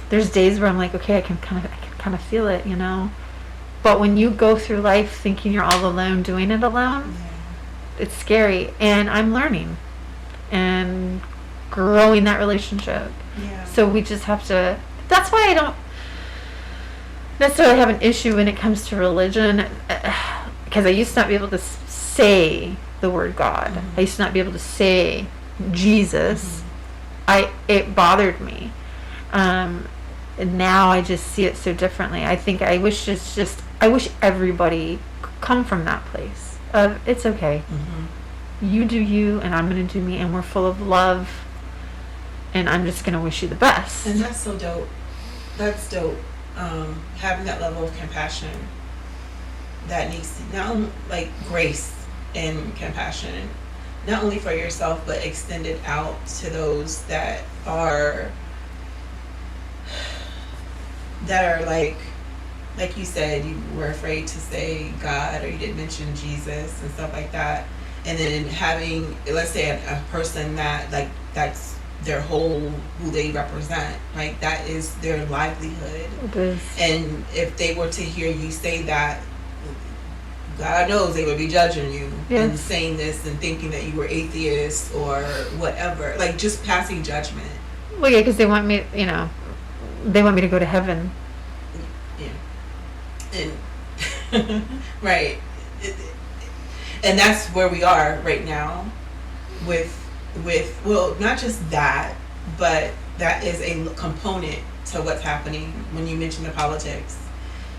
there's days where I'm like, okay, I can kind of feel it, but when you go through life thinking you're all alone, doing it alone, it's scary. And I'm learning and growing that relationship. So we just have to, that's why I don't necessarily have an issue when it comes to religion, because I used to not be able to say the word God. I used to not be able to say Jesus. It bothered me. And now I just see it so differently. I wish everybody could come from that place of, it's okay. You do you, and I'm going to do me, and we're full of love, and I'm just going to wish you the best. And that's so dope. That's dope. Having that level of compassion that needs to, not only like grace and compassion, not only for yourself, but extended out to those that are like you said, you were afraid to say God, or you didn't mention Jesus and stuff like that. And then having, let's say, a person that's their whole, who they represent, right? That is their livelihood. It is. And if they were to hear you say that, God knows they would be judging you and saying this and thinking that you were atheist or whatever, like just passing judgment. Well, yeah, because they want me, they want me to go to heaven. Yeah. And right. And that's where we are right now with well, not just that, but that is a component to what's happening when you mention the politics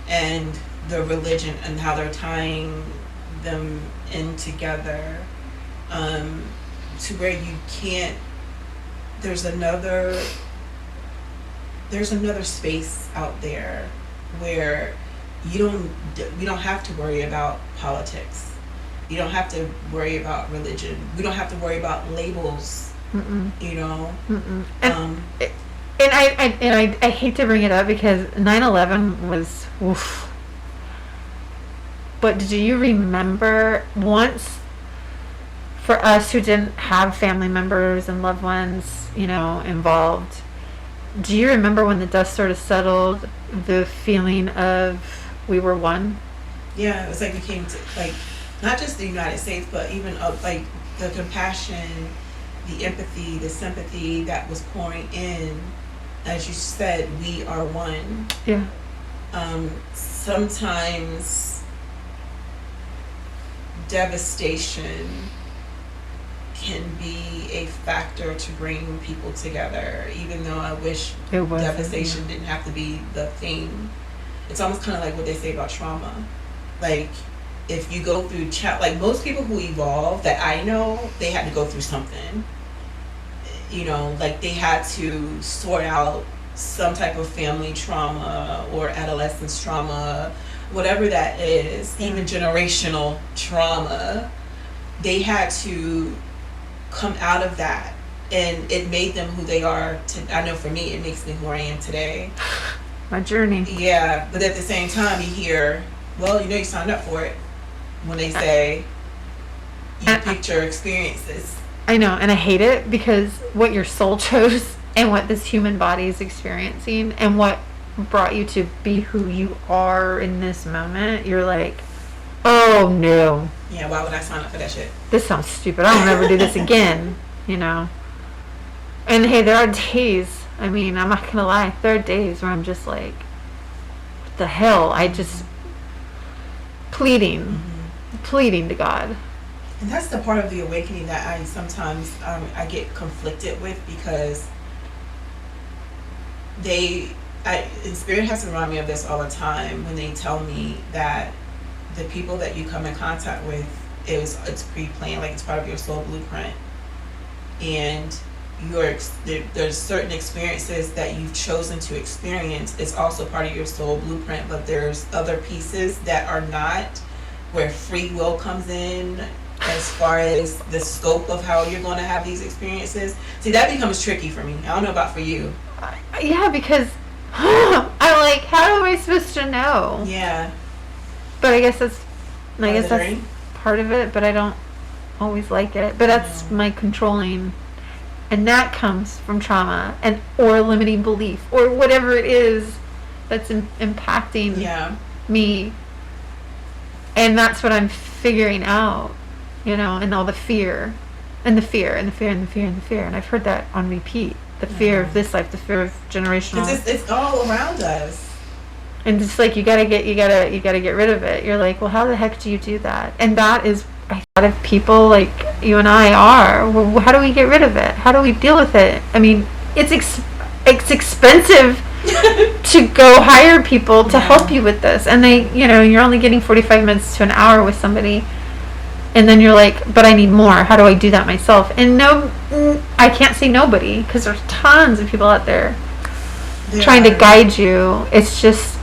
and the religion and how they're tying them in together, to where you can't, there's another space out there where you don't have to worry about politics. You don't have to worry about religion. We don't have to worry about labels. Mm-mm. Mm-mm. And I hate to bring it up because 9/11 was oof. But do you remember once, for us who didn't have family members and loved ones, involved, do you remember when the dust sort of settled, the feeling of we were one? Yeah, it was like we came to, like, not just the United States, but even like the compassion, the empathy, the sympathy that was pouring in. As you said, we are one. Yeah. Sometimes devastation can be a factor to bring people together, even though I wish devastation didn't have to be the thing. It's almost kind of like what they say about trauma. Like, if you go through, like most people who evolve that I know, they had to go through something. You know, like they had to sort out some type of family trauma or adolescence trauma, whatever that is, even generational trauma. They had to come out of that, and it made them who they are. I know for me, it makes me who I am today. My journey. Yeah, but at the same time, you hear, well, you know, you signed up for it. When they say you picked your experiences. I know, and I hate it because what your soul chose and what this human body is experiencing and what brought you to be who you are in this moment, you're like, oh no. Yeah, why would I sign up for that shit? This sounds stupid. I don't ever do this again, you know. And hey, there are days, I mean, I'm not gonna lie, there are days where I'm just like, what the hell? I just pleading to God. And that's the part of the awakening that I sometimes I get conflicted with, because and Spirit has to remind me of this all the time when they tell me that the people that you come in contact with, it's pre-planned, like it's part of your soul blueprint, and there's certain experiences that you've chosen to experience. It's also part of your soul blueprint, but there's other pieces that are not, where free will comes in as far as the scope of how you're going to have these experiences. See, that becomes tricky for me. I don't know about for you. Yeah, because I'm like, how am I supposed to know? Yeah. But I guess that's part of it, but I don't always like it. But that's my controlling, and that comes from trauma and or limiting belief or whatever it is that's impacting me. And that's what I'm figuring out, you know, and all the fear and the fear and the fear and the fear and the fear. And I've heard that on repeat. The fear of this life, the fear of generational. It's all around us. And it's like you gotta get rid of it. You're like, well, how the heck do you do that? And that is, I thought of people like you and I are. Well, how do we get rid of it? How do we deal with it? I mean, it's expensive to go hire people to help you with this, and they, you know, you're only getting 45 minutes to an hour with somebody, and then you're like, but I need more. How do I do that myself? And no, I can't say nobody, because there's tons of people out there trying to guide you. It's just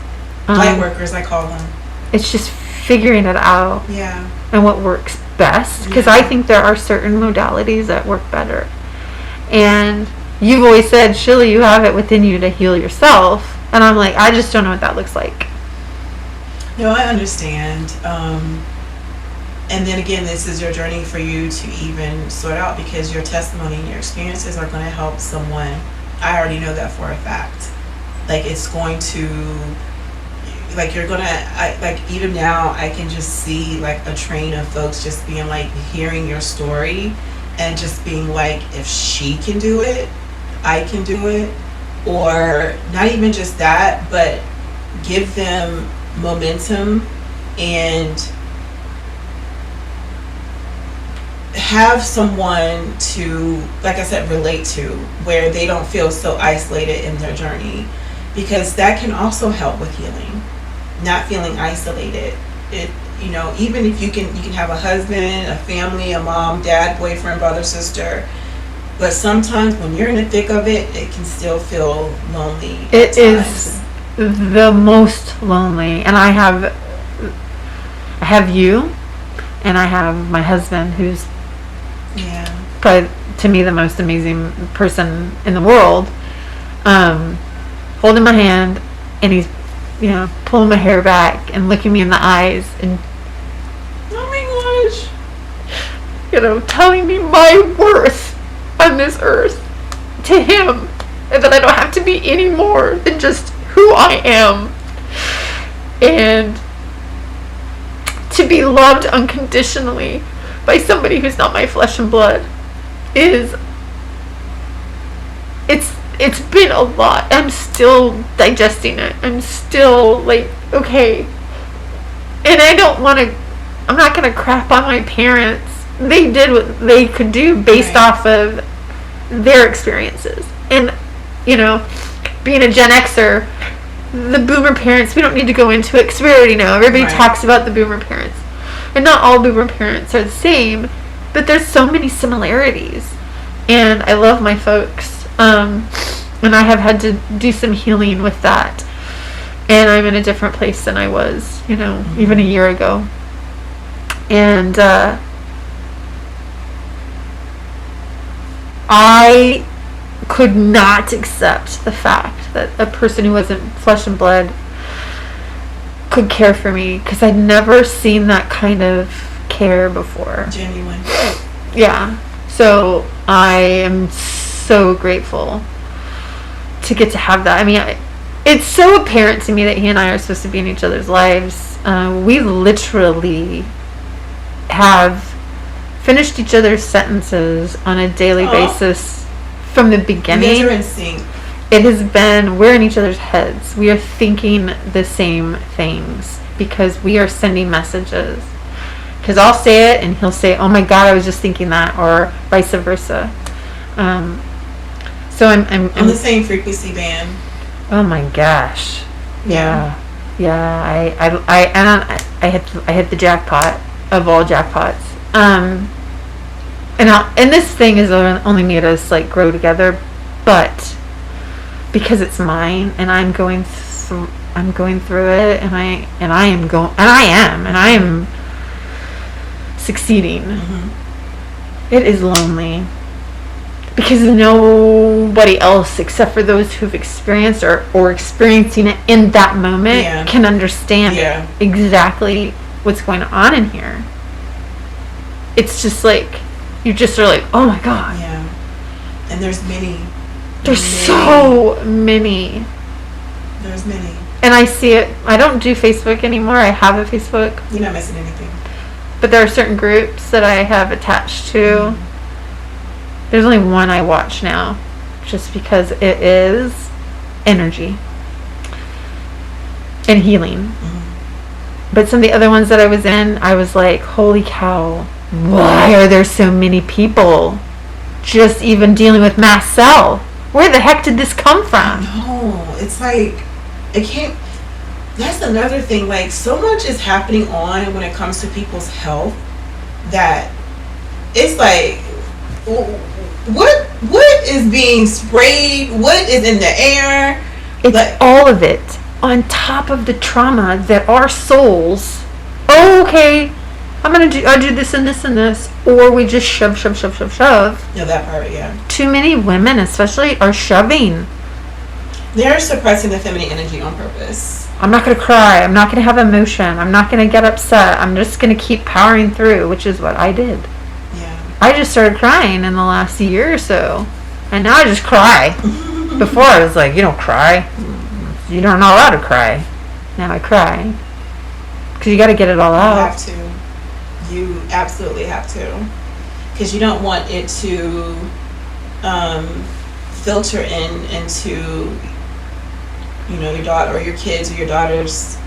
light workers, I call them. It's just figuring it out. Yeah. And what works best, because I think there are certain modalities that work better. And you've always said, Sheila, you have it within you to heal yourself. And I'm like, I just don't know what that looks like. No, I understand. And then again, this is your journey for you to even sort out, because your testimony and your experiences are going to help someone. I already know that for a fact. Like, it's going to, like, you're going to, like, even now, I can just see, like, a train of folks just being, like, hearing your story and just being like, if she can do it, I can do it. Or not even just that, but give them momentum and have someone to, like I said, relate to, where they don't feel so isolated in their journey, because that can also help with healing, not feeling isolated. It, you know, even if you can have a husband, a family, a mom, dad, boyfriend, brother, sister, but sometimes when you're in the thick of it, it can still feel lonely. It is the most lonely. And I have you, and I have my husband, who's probably, to me, the most amazing person in the world, holding my hand, and he's, you know, pulling my hair back and looking me in the eyes and, oh my gosh, you know, telling me my worth on this earth to him, and that I don't have to be any more than just who I am. And to be loved unconditionally by somebody who's not my flesh and blood is, it's been a lot. I'm still digesting it. I'm still like, okay. And I'm not going to crap on my parents. They did what they could do based off of their experiences. And, being a Gen Xer, the boomer parents, we don't need to go into it because we already know. Everybody talks about the boomer parents. And not all boomer parents are the same, but there's so many similarities. And I love my folks. And I have had to do some healing with that. And I'm in a different place than I was, even a year ago. And I could not accept the fact that a person who wasn't flesh and blood could care for me, because I'd never seen that kind of care before. Genuine. Yeah. So I am so grateful to get to have that. I mean, it's so apparent to me that he and I are supposed to be in each other's lives. We literally have finished each other's sentences on a daily basis from the beginning. You guys are in sync. It has been, we're in each other's heads. We are thinking the same things because we are sending messages. Because I'll say it and he'll say, oh my God, I was just thinking that, or vice versa. So I'm on the same frequency band. Oh my gosh. Yeah. I hit the jackpot of all jackpots. And this thing has only made us like grow together, but because it's mine and I'm going through it, and I am succeeding. Mm-hmm. It is lonely. Because nobody else except for those who've experienced or experiencing it in that moment can understand exactly what's going on in here. It's just like, you just are like, oh my God. Yeah. And there's many. There's so many. There's many. And I see it. I don't do Facebook anymore. I have a Facebook. You're not missing anything. But there are certain groups that I have attached to. Mm-hmm. There's only one I watch now, just because it is energy and healing. Mm-hmm. But some of the other ones that I was in, I was like, holy cow, why are there so many people just even dealing with mass cell? Where the heck did this come from? No, it's like, it can't, that's another thing, like, so much is happening on when it comes to people's health that it's like, what is being sprayed? What is in the air? It's like, all of it on top of the trauma that our souls. Oh, okay, I do this and this and this, or we just shove. Yeah, that part, yeah. Too many women, especially, are shoving. They're suppressing the feminine energy on purpose. I'm not gonna cry. I'm not gonna have emotion. I'm not gonna get upset. I'm just gonna keep powering through, which is what I did. I just started crying in the last year or so. And now I just cry. Before I was like, you don't cry. You're not allowed to cry. Now I cry. Because you got to get it all out. You have to. You absolutely have to. Because you don't want it to filter into, your daughter or your kids or your daughters,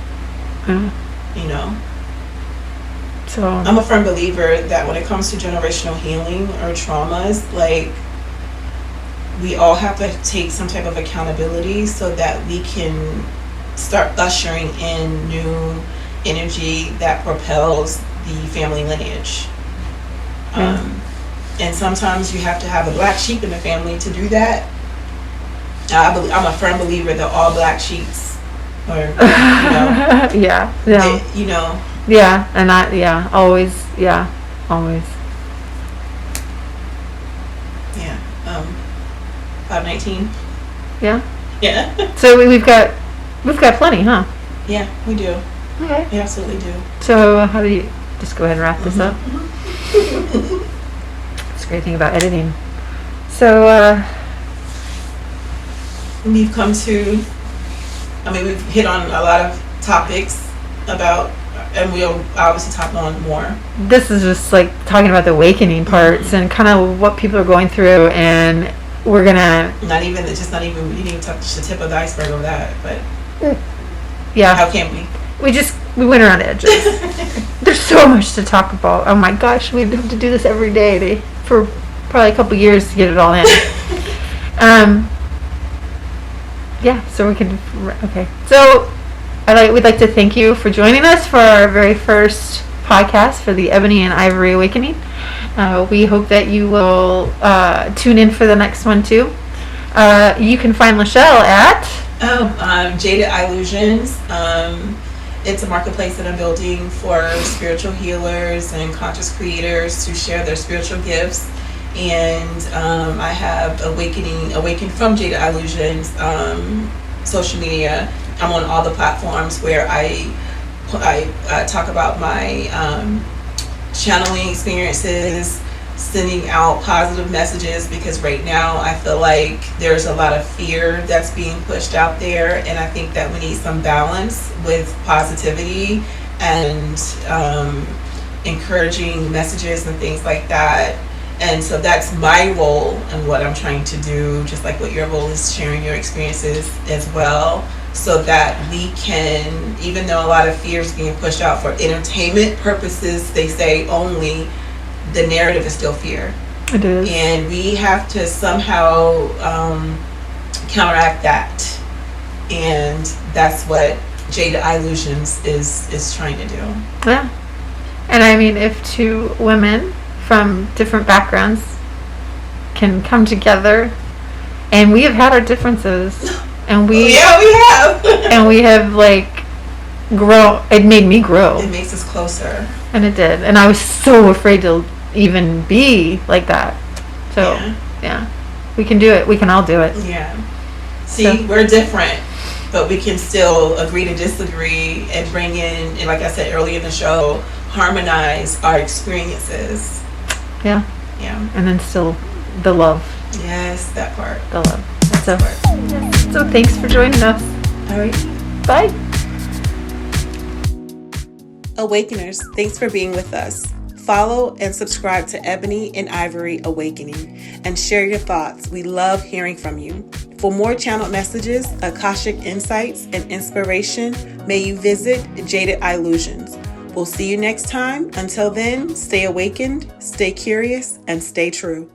So I'm a firm believer that when it comes to generational healing or traumas, like, we all have to take some type of accountability so that we can start ushering in new energy that propels the family lineage. And sometimes you have to have a black sheep in the family to do that. I'm a firm believer that all black sheeps are, always. Yeah. 519. Yeah. Yeah. So we've got plenty, huh? Yeah, we do. Okay. We absolutely do. So how do you just go ahead and wrap this up? That's the great thing about editing. So we've hit on a lot of topics about and we'll obviously talk on more. This is just like talking about the awakening parts and kind of what people are going through, and we're gonna we didn't even touch the tip of the iceberg of that, but yeah, how can we? We went around the edges. There's so much to talk about. Oh my gosh, we'd have to do this every day for probably a couple years to get it all in. Yeah, so we can. Okay, so we'd like to thank you for joining us for our very first podcast for the Ebony and Ivory Awakening. We hope that you will tune in for the next one too. You can find LaChele at Jaded Illusions. It's a marketplace that I'm building for spiritual healers and conscious creators to share their spiritual gifts. And I have Awaken from Jaded Illusions social media. I'm on all the platforms where I talk about my channeling experiences, sending out positive messages, because right now I feel like there's a lot of fear that's being pushed out there, and I think that we need some balance with positivity and encouraging messages and things like that. And so that's my role and what I'm trying to do, just like what your role is, sharing your experiences as well, so that we can, even though a lot of fear is being pushed out for entertainment purposes, they say only, the narrative is still fear. It is. And we have to somehow counteract that. And that's what Jaded Illusions is trying to do. Yeah. And I mean, if two women from different backgrounds can come together, and we have had our differences, and we have. And we have grow. It made me grow. It makes us closer. And it did. And I was so afraid to even be like that. So yeah, we can do it. We can all do it. Yeah. See, we're different, but we can still agree to disagree and bring in, and like I said earlier in the show, harmonize our experiences. Yeah. Yeah. And then still the love. Yes, that part. The love. So thanks for joining us. All right. Bye. Awakeners, thanks for being with us. Follow and subscribe to Ebony and Ivory Awakening and share your thoughts. We love hearing from you. For more channeled messages, Akashic insights, and inspiration, may you visit Jaded Illusions. We'll see you next time. Until then, stay awakened, stay curious, and stay true.